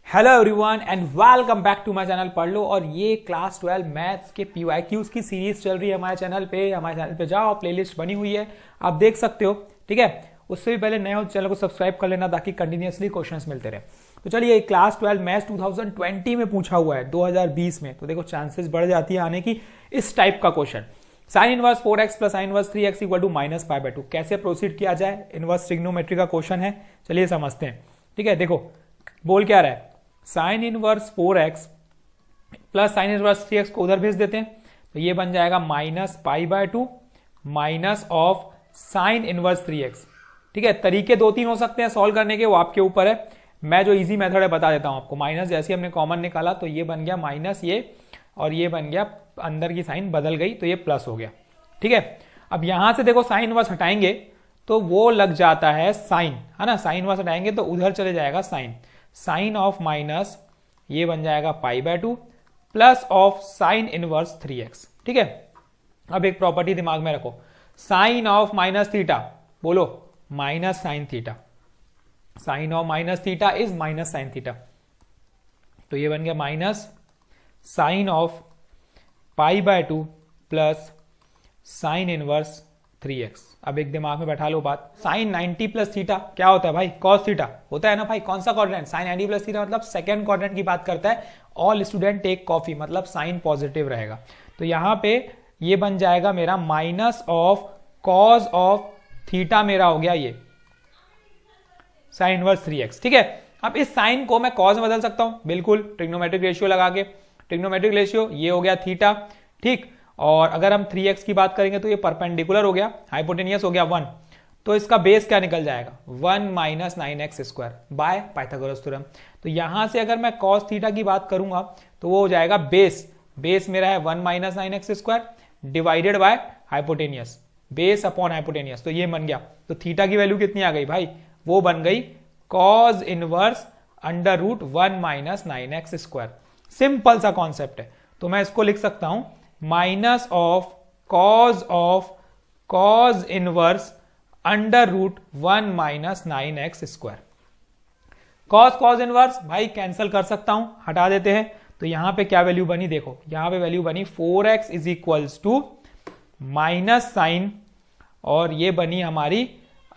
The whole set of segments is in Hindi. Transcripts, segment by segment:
Hello everyone and welcome back to my channel पढ़ लो। और ये क्लास 12 मैथ्स के PYQs की सीरीज चल रही है हमारे चैनल पे जाओ, प्लेलिस्ट बनी हुई है, आप देख सकते हो। ठीक है, उससे भी पहले नए हो चैनल को सब्सक्राइब कर लेना ताकि कंटिन्यूअसली क्वेश्चंस मिलते रहे। तो चलिए, क्लास 12 मैथ्स 2020 में पूछा हुआ है 2020 में, तो देखो चांसेस बढ़ जाती है आने की। इस टाइप का question, sine inverse 4x plus sine inverse 3x equal to -π/2 कैसे प्रोसीड किया जाए, इनवर्स ट्रिग्नोमेट्री का क्वेश्चन है। चलिए समझते हैं। ठीक है, देखो बोल क्या रहा है, sign inverse 4x plus sine inverse 3x को उधर भेज देते हैं, तो ये बन जाएगा -π/2 minus of sine inverse 3x। ठीक है, तरीके दो तीन हो सकते हैं सॉल्व करने के, वो आपके ऊपर है। मैं जो इजी मेथड है बता देता हूं आपको। माइनस जैसे हमने कॉमन निकाला तो ये बन गया माइनस ये, और ये बन गया, अंदर की साइन बदल गई तो ये प्लस हो गया। ठीक है, अब यहां से देखो साइन इनवर्स हटाएंगे तो वो लग जाता है साइन, है ना। साइन इनवर्स हटाएंगे तो उधर चले जाएगा साइन, साइन ऑफ माइनस ये बन जाएगा π/2 plus of sine inverse 3x। ठीक है, अब एक प्रॉपर्टी दिमाग में रखो, साइन ऑफ माइनस थीटा, बोलो minus sine theta, sine of minus theta is minus sine theta, तो ये बन गया minus sine of π/2 plus sine inverse 3x। अब एक दिमाग में बैठा लो बात, साइन 90 प्लस थीटा क्या होता है भाई, कॉस थीटा होता है ना भाई। कौन सा क्वाड्रेंट, साइन 90 प्लस थीटा मतलब सेकंड क्वाड्रेंट की बात करता है। ऑल स्टूडेंट टेक कॉफी मतलब साइन पॉजिटिव रहेगा, तो यहां पे ये बन जाएगा मेरा minus of cos of theta, मेरा हो गया ये साइन इनवर्स 3x। ठीक है, अब इस साइन को मैं कॉस में बदल सकता हूं, बिल्कुल ट्रिग्नोमेट्रिक रेशियो लगा के। ट्रिग्नोमेट्रिक रेशियो ये हो गया थीटा, ठीक। और अगर हम 3x की बात करेंगे तो ये परपेंडिकुलर हो गया, हाइपोटेनियस हो गया 1, तो इसका बेस क्या निकल जाएगा 1 minus 9x² by Pythagoras theorem. तो यहां से अगर मैं cos थीटा की बात करूंगा तो वो हो जाएगा बेस मेरा है 1 minus 9x² divided by hypotenuse, base upon hypotenuse, तो ये बन गया। तो थीटा की वैल्यू कितनी आ गई भाई, वो बन गई cos inverse √1 minus 9x²। Simple सा कॉन्सेप्ट है, तो मैं इसको लिख सकता हूं minus of cause inverse √1 minus 9x²। Cause inverse भाई कैंसिल कर सकता हूं, हटा देते हैं। तो यहां पे क्या वैल्यू बनी, देखो यहां पे वैल्यू बनी 4x is equals to minus sine, और ये बनी हमारी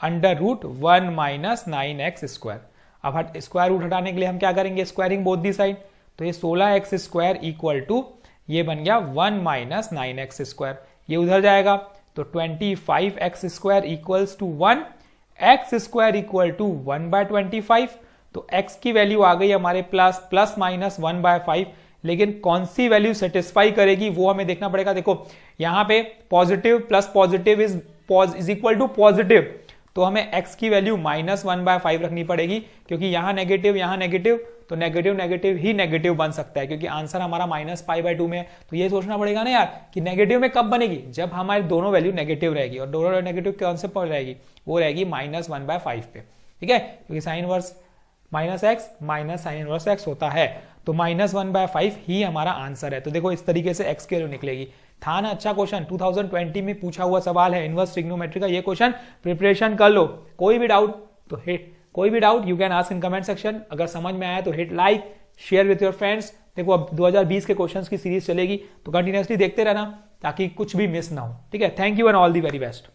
√1 माइनस 9x²। अब स्क्वायर रूट हटाने के लिए हम क्या करेंगे, स्क्वायरिंग बोथ दी साइड, तो ये 16x² इक्वल टू ये बन गया 1 माइनस 9x², ये उधर जाएगा तो 25x² equals to 1, x² equal to 1/25। तो x की वैल्यू आ गई हमारे प्लस माइनस 1/5, लेकिन कौन सी वैल्यू सेटिस्फाई करेगी वो हमें देखना पड़ेगा। देखो यहां पे positive plus positive is equal to positive, तो हमें x की वैल्यू -1/5 रखनी पड़ेगी, क्योंकि यहां नेगेटिव तो नेगेटिव ही नेगेटिव बन सकता है, क्योंकि आंसर हमारा -π/2 में है। तो ये सोचना पड़ेगा ना यार कि नेगेटिव में कब बनेगी, जब हमारी दोनों वैल्यू नेगेटिव रहेगी, और दोनों नेगेटिव कौन से पर रहेगी, वो रहेगी -1/5 पे। ठीक है, क्योंकि sine inverse -x minus sine inverse x होता है, तो -1/5 ही हमारा आंसर है। तो देखो इस तरीके से x की वैल्यू निकलेगी। था ना अच्छा क्वेश्चन, 2020 में पूछा हुआ सवाल है इनवर्स ट्रिग्नोमेट्री का, ये क्वेश्चन प्रिपरेशन कर लो। कोई भी doubt you can ask in comment section. अगर समझ में आया तो hit like, share with your friends. देखो अब 2020 के क्वेश्चंस की सीरीज चलेगी, तो कंटिन्यूअसली देखते रहना ताकि कुछ भी मिस ना हो। ठीक है, thank you and all the very best.